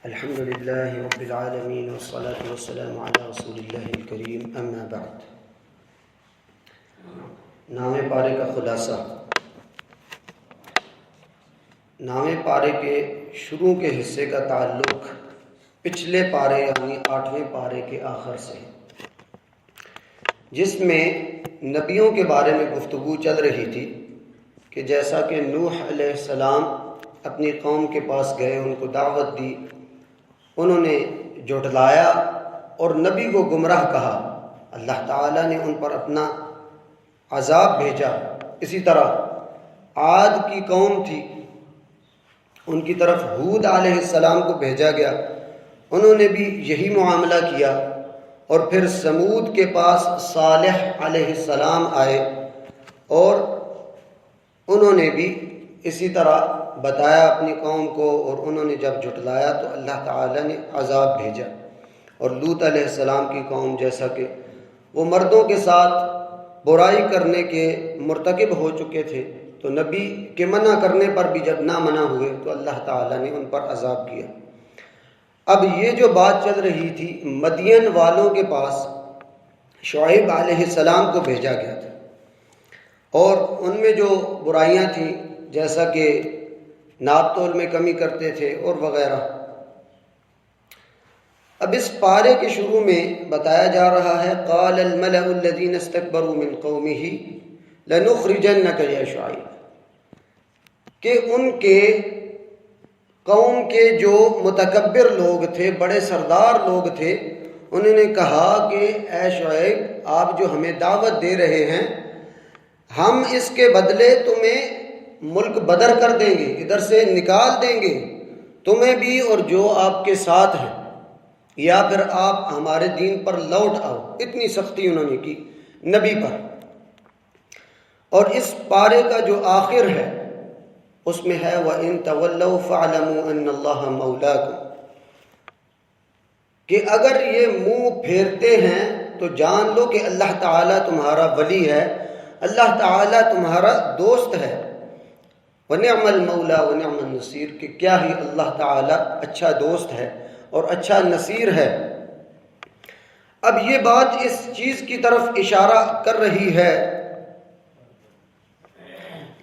الحمد لله رب العالمين والصلاة والسلام على رسول الله الكريم اما بعد۔ نامے پارے کا خلاصہ۔ نامے پارے کے شروع کے حصے کا تعلق پچھلے پارے یعنی 8ویں پارے کے آخر سے، جس میں نبیوں کے بارے میں گفتگو چل رہی تھی کہ جیسا کہ نوح علیہ السلام اپنی قوم کے پاس گئے، ان کو دعوت دی، انہوں نے جھٹلایا اور نبی کو گمراہ کہا، اللہ تعالیٰ نے ان پر اپنا عذاب بھیجا۔ اسی طرح عاد کی قوم تھی، ان کی طرف ہود علیہ السلام کو بھیجا گیا، انہوں نے بھی یہی معاملہ کیا۔ اور پھر سمود کے پاس صالح علیہ السلام آئے اور انہوں نے بھی اسی طرح بتایا اپنی قوم کو، اور انہوں نے جب جھٹلایا تو اللہ تعالیٰ نے عذاب بھیجا۔ اور لوط علیہ السلام کی قوم، جیسا کہ وہ مردوں کے ساتھ برائی کرنے کے مرتکب ہو چکے تھے، تو نبی کے منع کرنے پر بھی جب نہ منع ہوئے تو اللہ تعالیٰ نے ان پر عذاب کیا۔ اب یہ جو بات چل رہی تھی، مدین والوں کے پاس شعیب علیہ السلام کو بھیجا گیا تھا، اور ان میں جو برائیاں تھیں، جیسا کہ ناپ تول میں کمی کرتے تھے اور وغیرہ۔ اب اس پارے کے شروع میں بتایا جا رہا ہے، قال الملأ الذین استکبروا من قومہ لنخرجنک یا شعیب، کہ ان کے قوم کے جو متکبر لوگ تھے، بڑے سردار لوگ تھے، انہوں نے کہا کہ اے شعیب، آپ جو ہمیں دعوت دے رہے ہیں، ہم اس کے بدلے تمہیں ملک بدر کر دیں گے، ادھر سے نکال دیں گے تمہیں بھی اور جو آپ کے ساتھ ہیں، یا پھر آپ ہمارے دین پر لوٹ آؤ۔ اتنی سختی انہوں نے کی نبی پر۔ اور اس پارے کا جو آخر ہے اس میں ہے وَإِن تَوَلَّوْا فَاعْلَمُوا أَنَّ اللَّهَ مَوْلَاكُمْ، کہ اگر یہ منہ پھیرتے ہیں تو جان لو کہ اللہ تعالیٰ تمہارا ولی ہے، اللہ تعالیٰ تمہارا دوست ہے۔ وَنِعْمَ الْمَوْلَى وَنِعْمَ النَّصِيرُ، کہ کیا ہی اللہ تعالیٰ اچھا دوست ہے اور اچھا نصیر ہے۔ اب یہ بات اس چیز کی طرف اشارہ کر رہی ہے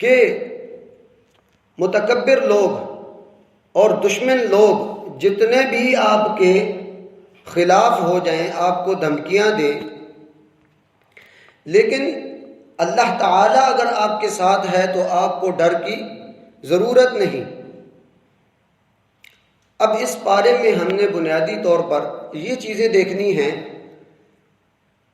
کہ متکبر لوگ اور دشمن لوگ جتنے بھی آپ کے خلاف ہو جائیں، آپ کو دھمکیاں دیں، لیکن اللہ تعالیٰ اگر آپ کے ساتھ ہے تو آپ کو ڈر کی ضرورت نہیں۔ اب اس بارے میں ہم نے بنیادی طور پر یہ چیزیں دیکھنی ہیں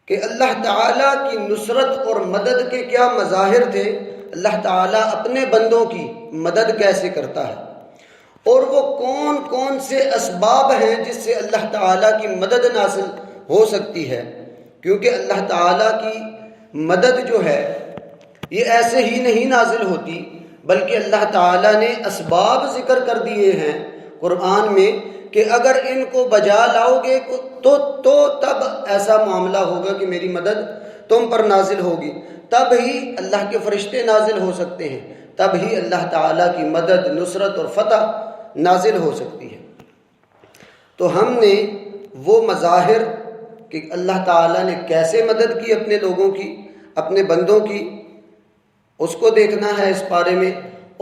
کہ اللہ تعالیٰ کی نصرت اور مدد کے کیا مظاہر تھے، اللہ تعالیٰ اپنے بندوں کی مدد کیسے کرتا ہے، اور وہ کون کون سے اسباب ہیں جس سے اللہ تعالیٰ کی مدد نازل ہو سکتی ہے۔ کیونکہ اللہ تعالیٰ کی مدد جو ہے یہ ایسے ہی نہیں نازل ہوتی، بلکہ اللہ تعالیٰ نے اسباب ذکر کر دیے ہیں قرآن میں کہ اگر ان کو بجا لاؤ گے تو تب ایسا معاملہ ہوگا کہ میری مدد تم پر نازل ہوگی، تب ہی اللہ کے فرشتے نازل ہو سکتے ہیں، تب ہی اللہ تعالیٰ کی مدد، نصرت اور فتح نازل ہو سکتی ہے۔ تو ہم نے وہ مظاہر کہ اللہ تعالیٰ نے کیسے مدد کی اپنے لوگوں کی، اپنے بندوں کی، اس کو دیکھنا ہے اس بارے میں،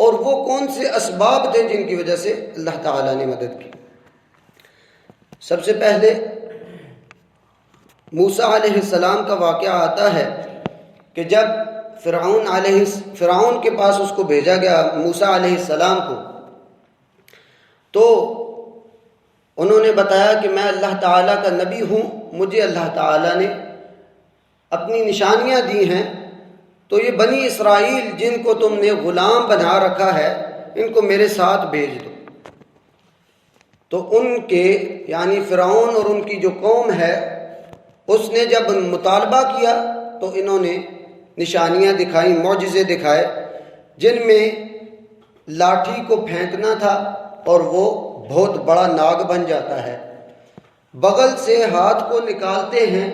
اور وہ کون سے اسباب تھے جن کی وجہ سے اللہ تعالیٰ نے مدد کی۔ سب سے پہلے موسیٰ علیہ السلام کا واقعہ آتا ہے کہ جب فرعون کے پاس اس کو بھیجا گیا موسیٰ علیہ السلام کو، تو انہوں نے بتایا کہ میں اللہ تعالیٰ کا نبی ہوں، مجھے اللہ تعالیٰ نے اپنی نشانیاں دی ہیں، تو یہ بنی اسرائیل جن کو تم نے غلام بنا رکھا ہے ان کو میرے ساتھ بھیج دو۔ تو ان کے یعنی فرعون اور ان کی جو قوم ہے اس نے جب مطالبہ کیا تو انہوں نے نشانیاں دکھائیں، معجزے دکھائے، جن میں لاٹھی کو پھینکنا تھا اور وہ بہت بڑا ناگ بن جاتا ہے، بغل سے ہاتھ کو نکالتے ہیں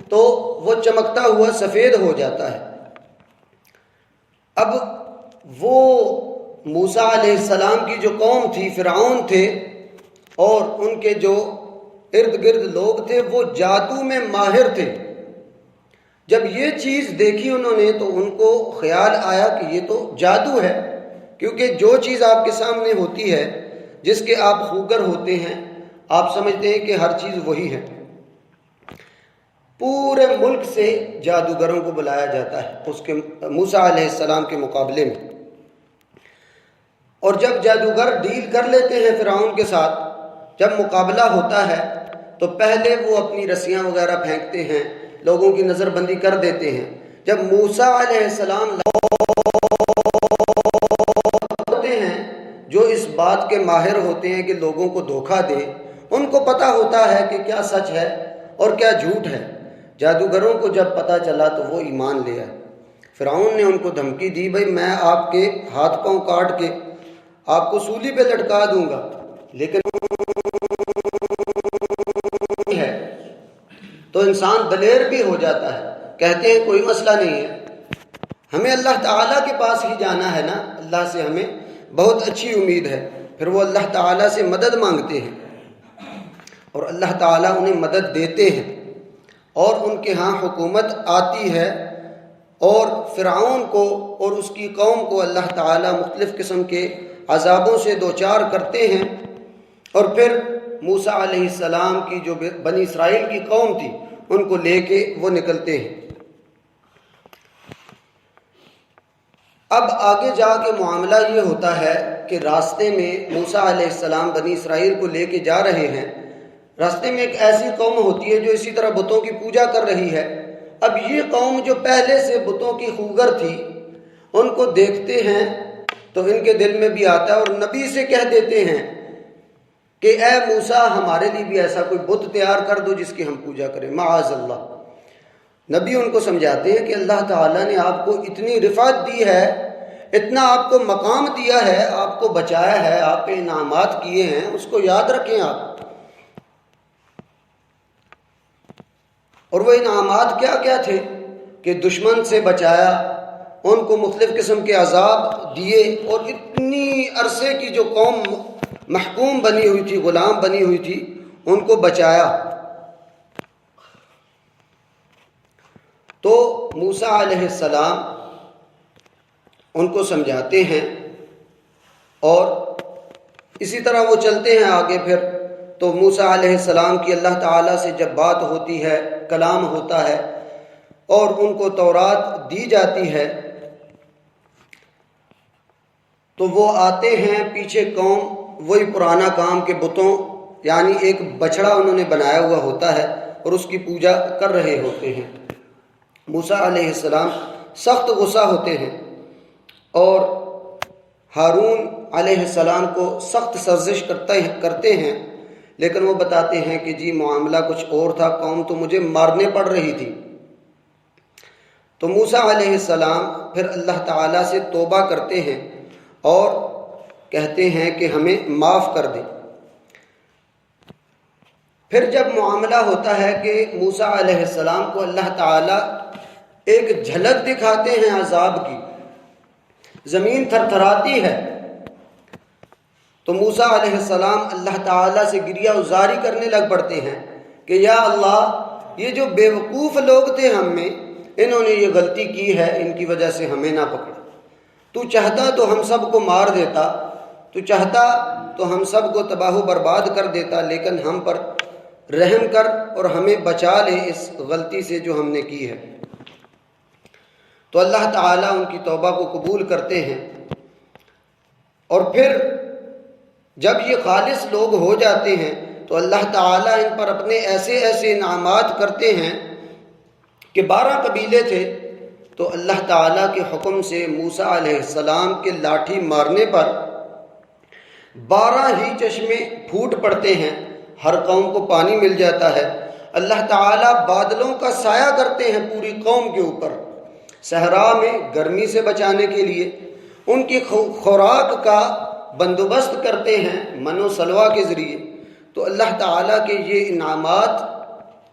تو وہ چمکتا ہوا سفید ہو جاتا ہے۔ اب وہ موسیٰ علیہ السلام کی جو قوم تھی، فرعون تھے، اور ان کے جو ارد گرد لوگ تھے وہ جادو میں ماہر تھے۔ جب یہ چیز دیکھی انہوں نے تو ان کو خیال آیا کہ یہ تو جادو ہے، کیونکہ جو چیز آپ کے سامنے ہوتی ہے، جس کے آپ خوگر ہوتے ہیں، آپ سمجھتے ہیں کہ ہر چیز وہی ہے۔ پورے ملک سے جادوگروں کو بلایا جاتا ہے اس کے موسیٰ علیہ السلام کے مقابلے میں، اور جب جادوگر ڈیل کر لیتے ہیں فرعون کے ساتھ، جب مقابلہ ہوتا ہے تو پہلے وہ اپنی رسیاں وغیرہ پھینکتے ہیں، لوگوں کی نظر بندی کر دیتے ہیں۔ جب موسیٰ علیہ السلام ہوتے ہیں جو اس بات کے ماہر ہوتے ہیں کہ لوگوں کو دھوکہ دے، ان کو پتہ ہوتا ہے کہ کیا سچ ہے اور کیا جھوٹ ہے۔ جادوگروں کو جب پتہ چلا تو وہ ایمان لے آئے۔ فرعون نے ان کو دھمکی دی، بھئی میں آپ کے ہاتھ پاؤں کاٹ کے آپ کو سولی پہ لٹکا دوں گا، لیکن ہے تو انسان دلیر بھی ہو جاتا ہے، کہتے ہیں کوئی مسئلہ نہیں ہے، ہمیں اللہ تعالیٰ کے پاس ہی جانا ہے نا، اللہ سے ہمیں بہت اچھی امید ہے۔ پھر وہ اللہ تعالیٰ سے مدد مانگتے ہیں اور اللہ تعالیٰ انہیں مدد دیتے ہیں، اور ان کے ہاں حکومت آتی ہے، اور فرعون کو اور اس کی قوم کو اللہ تعالیٰ مختلف قسم کے عذابوں سے دوچار کرتے ہیں، اور پھر موسیٰ علیہ السلام کی جو بنی اسرائیل کی قوم تھی ان کو لے کے وہ نکلتے ہیں۔ اب آگے جا کے معاملہ یہ ہوتا ہے کہ راستے میں موسیٰ علیہ السلام بنی اسرائیل کو لے کے جا رہے ہیں، راستے میں ایک ایسی قوم ہوتی ہے جو اسی طرح بتوں کی پوجا کر رہی ہے۔ اب یہ قوم جو پہلے سے بتوں کی خوگر تھی، ان کو دیکھتے ہیں تو ان کے دل میں بھی آتا ہے، اور نبی سے کہہ دیتے ہیں کہ اے موسیٰ ہمارے لیے بھی ایسا کوئی بت تیار کر دو جس کی ہم پوجا کریں، معاذ اللہ۔ نبی ان کو سمجھاتے ہیں کہ اللہ تعالیٰ نے آپ کو اتنی رفعت دی ہے، اتنا آپ کو مقام دیا ہے، آپ کو بچایا ہے، آپ پہ انعامات کیے ہیں، اس کو یاد رکھیں آپ۔ اور وہ انعامات کیا کیا تھے کہ دشمن سے بچایا، ان کو مختلف قسم کے عذاب دیے، اور اتنی عرصے کی جو قوم محکوم بنی ہوئی تھی، غلام بنی ہوئی تھی، ان کو بچایا۔ تو موسیٰ علیہ السلام ان کو سمجھاتے ہیں، اور اسی طرح وہ چلتے ہیں آگے۔ پھر تو موسیٰ علیہ السلام کی اللہ تعالیٰ سے جب بات ہوتی ہے، کلام ہوتا ہے، اور ان کو تورات دی جاتی ہے، تو وہ آتے ہیں پیچھے قوم وہی پرانا کام کے بتوں، یعنی ایک بچڑا انہوں نے بنایا ہوا ہوتا ہے اور اس کی پوجا کر رہے ہوتے ہیں۔ موسیٰ علیہ السلام سخت غصہ ہوتے ہیں اور ہارون علیہ السلام کو سخت سرزش کرتے ہیں، لیکن وہ بتاتے ہیں کہ جی معاملہ کچھ اور تھا، قوم تو مجھے مارنے پڑ رہی تھی۔ تو موسیٰ علیہ السلام پھر اللہ تعالیٰ سے توبہ کرتے ہیں اور کہتے ہیں کہ ہمیں معاف کر دیں۔ پھر جب معاملہ ہوتا ہے کہ موسیٰ علیہ السلام کو اللہ تعالیٰ ایک جھلک دکھاتے ہیں عذاب کی، زمین تھر تھراتی ہے، تو موسیٰ علیہ السلام اللہ تعالیٰ سے گریہ ازاری کرنے لگ پڑتے ہیں کہ یا اللہ، یہ جو بے وقوف لوگ تھے ہم میں، انہوں نے یہ غلطی کی ہے، ان کی وجہ سے ہمیں نہ پکڑ۔ تو چاہتا تو ہم سب کو مار دیتا، تو چاہتا تو ہم سب کو تباہ و برباد کر دیتا، لیکن ہم پر رحم کر اور ہمیں بچا لے اس غلطی سے جو ہم نے کی ہے۔ تو اللہ تعالیٰ ان کی توبہ کو قبول کرتے ہیں، اور پھر جب یہ خالص لوگ ہو جاتے ہیں تو اللہ تعالیٰ ان پر اپنے ایسے ایسے انعامات کرتے ہیں کہ 12 قبیلے تھے، تو اللہ تعالیٰ کے حکم سے موسیٰ علیہ السلام کے لاٹھی مارنے پر 12 ہی چشمے پھوٹ پڑتے ہیں، ہر قوم کو پانی مل جاتا ہے۔ اللہ تعالیٰ بادلوں کا سایہ کرتے ہیں پوری قوم کے اوپر، صحرا میں گرمی سے بچانے کے لیے، ان کی خوراک کا بندوبست کرتے ہیں من و سلوہ کے ذریعے۔ تو اللہ تعالیٰ کے یہ انعامات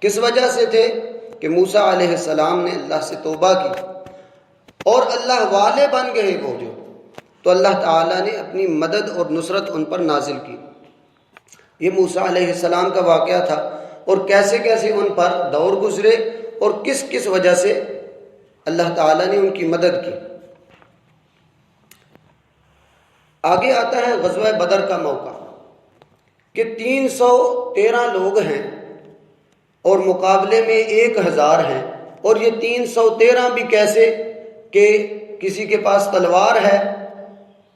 کس وجہ سے تھے کہ موسیٰ علیہ السلام نے اللہ سے توبہ کی اور اللہ والے بن گئے وہ تو اللہ تعالیٰ نے اپنی مدد اور نصرت ان پر نازل کی۔ یہ موسیٰ علیہ السلام کا واقعہ تھا، اور کیسے کیسے ان پر دور گزرے اور کس کس وجہ سے اللہ تعالیٰ نے ان کی مدد کی۔ آگے آتا ہے غزوہ بدر کا موقع کہ 313 لوگ ہیں اور مقابلے میں 1000 ہیں، اور یہ 313 بھی کیسے کہ کسی کے پاس تلوار ہے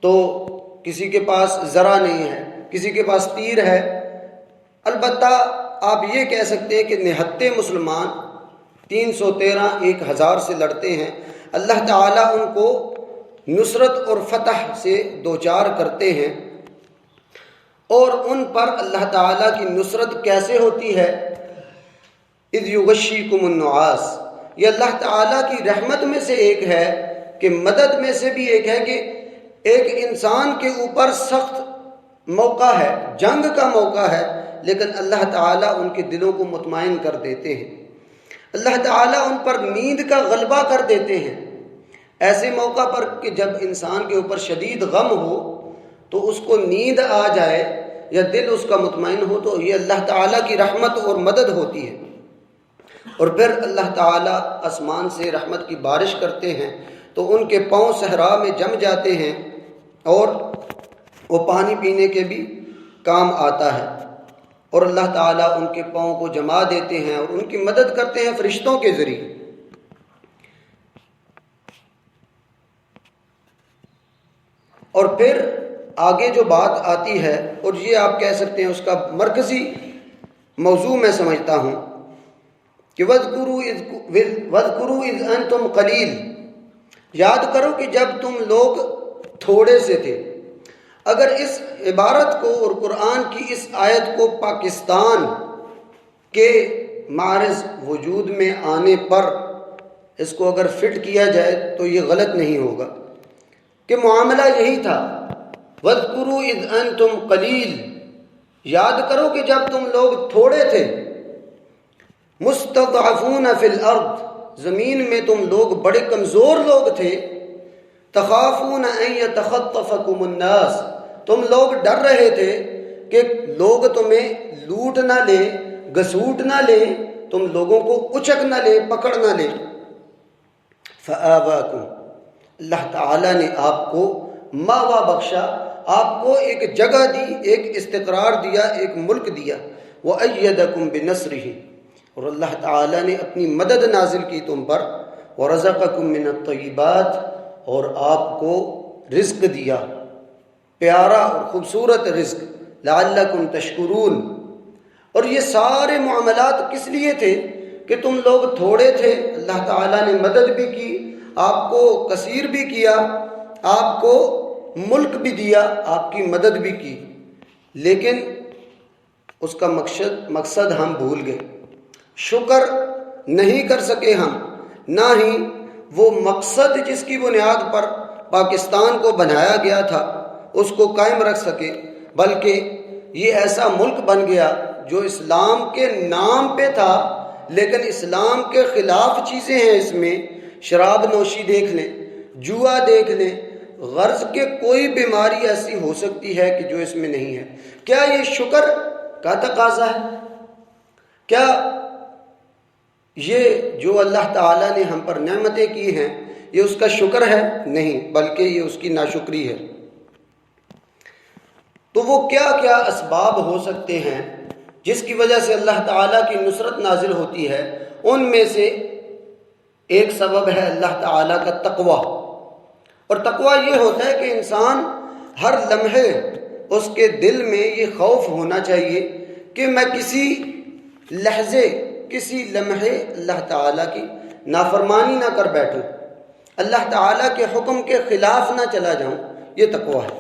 تو کسی کے پاس زرہ نہیں ہے، کسی کے پاس تیر ہے۔ البتہ آپ یہ کہہ سکتے ہیں کہ نہتے مسلمان 313 1000 سے لڑتے ہیں۔ اللہ تعالیٰ ان کو نصرت اور فتح سے دوچار کرتے ہیں، اور ان پر اللہ تعالیٰ کی نصرت کیسے ہوتی ہے؟ اذ یغشیکم النعاس، یہ اللہ تعالیٰ کی رحمت میں سے ایک ہے کہ مدد میں سے بھی ایک ہے کہ ایک انسان کے اوپر سخت موقع ہے، جنگ کا موقع ہے، لیکن اللہ تعالیٰ ان کے دلوں کو مطمئن کر دیتے ہیں۔ اللہ تعالیٰ ان پر نیند کا غلبہ کر دیتے ہیں، ایسے موقع پر کہ جب انسان کے اوپر شدید غم ہو تو اس کو نیند آ جائے یا دل اس کا مطمئن ہو، تو یہ اللہ تعالیٰ کی رحمت اور مدد ہوتی ہے۔ اور پھر اللہ تعالیٰ آسمان سے رحمت کی بارش کرتے ہیں تو ان کے پاؤں صحرا میں جم جاتے ہیں اور وہ پانی پینے کے بھی کام آتا ہے، اور اللہ تعالیٰ ان کے پاؤں کو جما دیتے ہیں اور ان کی مدد کرتے ہیں فرشتوں کے ذریعے۔ اور پھر آگے جو بات آتی ہے، اور یہ آپ کہہ سکتے ہیں اس کا مرکزی موضوع میں سمجھتا ہوں کہ وَاذْكُرُوا اِذْ أَنْتُمْ قَلِيلٌ، یاد کرو کہ جب تم لوگ تھوڑے سے تھے۔ اگر اس عبارت کو اور قرآن کی اس آیت کو پاکستان کے معرض وجود میں آنے پر اس کو اگر فٹ کیا جائے تو یہ غلط نہیں ہوگا کہ معاملہ یہی تھا، وَاذْكُرُوا اِذْ أَنْتُمْ قَلِيلٌ، یاد کرو کہ جب تم لوگ تھوڑے تھے، مستضعفون فی الارض، زمین میں تم لوگ بڑے کمزور لوگ تھے، تخافون ان یتخطفکم الناس، تم لوگ ڈر رہے تھے کہ لوگ تمہیں لوٹ نہ لے، گھسوٹ نہ لے، تم لوگوں کو اچک نہ لے، پکڑ نہ لے۔ فآواکم، اللہ تعالیٰ نے آپ کو ماوا بخشا، آپ کو ایک جگہ دی، ایک استقرار دیا، ایک ملک دیا۔ وأیدکم بنصرہ، اور اللہ تعالیٰ نے اپنی مدد نازل کی تم پر۔ ورزقکم من الطیبات، اور آپ کو رزق دیا، پیارا اور خوبصورت رزق، لعلکم تشکرون۔ اور یہ سارے معاملات کس لیے تھے کہ تم لوگ تھوڑے تھے، اللہ تعالیٰ نے مدد بھی کی، آپ کو کثیر بھی کیا، آپ کو ملک بھی دیا، آپ کی مدد بھی کی، لیکن اس کا مقصد ہم بھول گئے، شکر نہیں کر سکے ہم، نہ ہی وہ مقصد جس کی بنیاد پر پاکستان کو بنایا گیا تھا اس کو قائم رکھ سکے، بلکہ یہ ایسا ملک بن گیا جو اسلام کے نام پہ تھا لیکن اسلام کے خلاف چیزیں ہیں اس میں۔ شراب نوشی دیکھ لیں، جوا دیکھ لیں، غرض کہ کوئی بیماری ایسی ہو سکتی ہے کہ جو اس میں نہیں ہے۔ کیا یہ شکر کا تقاضا ہے؟ کیا یہ جو اللہ تعالیٰ نے ہم پر نعمتیں کی ہیں یہ اس کا شکر ہے؟ نہیں، بلکہ یہ اس کی ناشکری ہے۔ تو وہ کیا کیا اسباب ہو سکتے ہیں جس کی وجہ سے اللہ تعالیٰ کی نصرت نازل ہوتی ہے؟ ان میں سے ایک سبب ہے اللہ تعالیٰ کا تقوی، اور تقوی یہ ہوتا ہے کہ انسان ہر لمحے اس کے دل میں یہ خوف ہونا چاہیے کہ میں کسی لحظے، کسی لمحے اللہ تعالیٰ کی نافرمانی نہ کر بیٹھوں، اللہ تعالیٰ کے حکم کے خلاف نہ چلا جاؤں۔ یہ تقوی ہے۔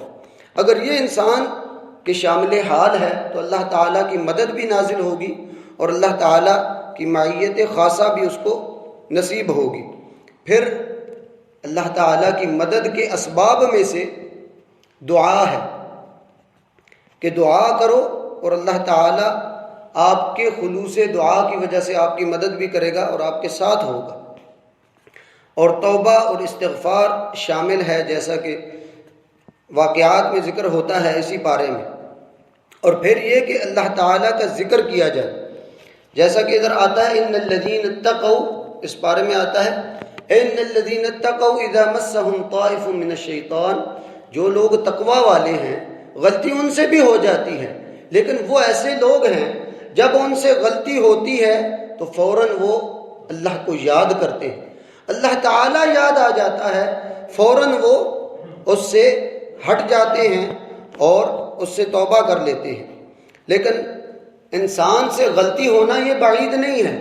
اگر یہ انسان کے شامل حال ہے تو اللہ تعالیٰ کی مدد بھی نازل ہوگی اور اللہ تعالیٰ کی معیت خاصہ بھی اس کو نصیب ہوگی۔ پھر اللہ تعالیٰ کی مدد کے اسباب میں سے دعا ہے کہ دعا کرو اور اللہ تعالیٰ آپ کے خلوص دعا کی وجہ سے آپ کی مدد بھی کرے گا اور آپ کے ساتھ ہوگا۔ اور توبہ اور استغفار شامل ہے، جیسا کہ واقعات میں ذکر ہوتا ہے اسی پارے میں۔ اور پھر یہ کہ اللہ تعالیٰ کا ذکر کیا جائے، جیسا کہ ادھر آتا ہے ان الذین اتقوا، اس پارے میں آتا ہے ان الذین اتقوا اذا مسهم طائف من الشیطان، جو لوگ تقوی والے ہیں غلطی ان سے بھی ہو جاتی ہے، لیکن وہ ایسے لوگ ہیں جب ان سے غلطی ہوتی ہے تو فوراً وہ اللہ کو یاد کرتے ہیں، اللہ تعالیٰ یاد آ جاتا ہے، فوراً وہ اس سے ہٹ جاتے ہیں اور اس سے توبہ کر لیتے ہیں۔ لیکن انسان سے غلطی ہونا یہ بعید نہیں ہے،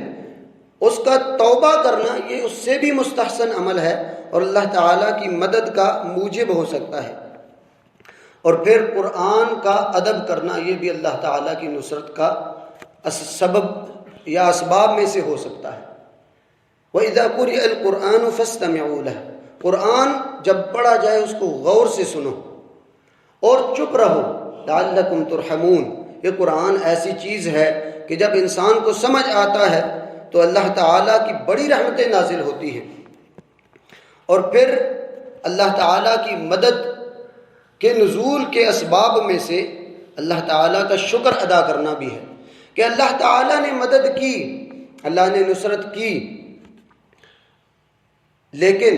اس کا توبہ کرنا یہ اس سے بھی مستحسن عمل ہے اور اللہ تعالیٰ کی مدد کا موجب ہو سکتا ہے۔ اور پھر قرآن کا ادب کرنا یہ بھی اللہ تعالیٰ کی نصرت کا سبب یا اسباب میں سے ہو سکتا ہے۔ وَإِذَا قُرِئَ الْقُرْآنُ فَاسْتَمِعُوا لَهُ، قرآن جب پڑھا جائے اس کو غور سے سنو اور چپ رہو، لَعَلَّكُمْ تُرْحَمُونَ، یہ قرآن ایسی چیز ہے کہ جب انسان کو سمجھ آتا ہے تو اللہ تعالیٰ کی بڑی رحمتیں نازل ہوتی ہیں۔ اور پھر اللہ تعالیٰ کی مدد کے نزول کے اسباب میں سے اللہ تعالیٰ کا شکر ادا کرنا بھی ہے کہ اللہ تعالیٰ نے مدد کی، اللہ نے نصرت کی، لیکن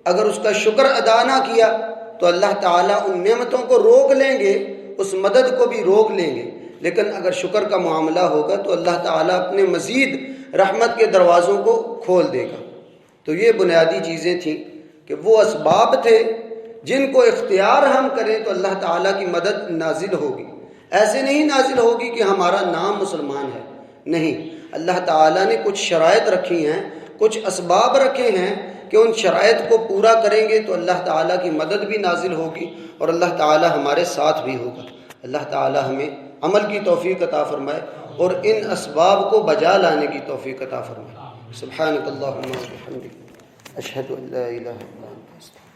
اگر اس کا شکر ادا نہ کیا تو اللہ تعالیٰ ان نعمتوں کو روک لیں گے، اس مدد کو بھی روک لیں گے۔ لیکن اگر شکر کا معاملہ ہوگا تو اللہ تعالیٰ اپنے مزید رحمت کے دروازوں کو کھول دے گا۔ تو یہ بنیادی چیزیں تھیں کہ وہ اسباب تھے جن کو اختیار ہم کریں تو اللہ تعالیٰ کی مدد نازل ہوگی۔ ایسے نہیں نازل ہوگی کہ ہمارا نام مسلمان ہے، نہیں، اللہ تعالیٰ نے کچھ شرائط رکھی ہیں، کچھ اسباب رکھے ہیں کہ ان شرائط کو پورا کریں گے تو اللہ تعالیٰ کی مدد بھی نازل ہوگی اور اللہ تعالیٰ ہمارے ساتھ بھی ہوگا۔ اللہ تعالیٰ ہمیں عمل کی توفیق عطا فرمائے اور ان اسباب کو بجا لانے کی توفیق عطا فرمائے۔ سبحانک اللہم و بحمدک، اشہد ان لا الہ الا انت۔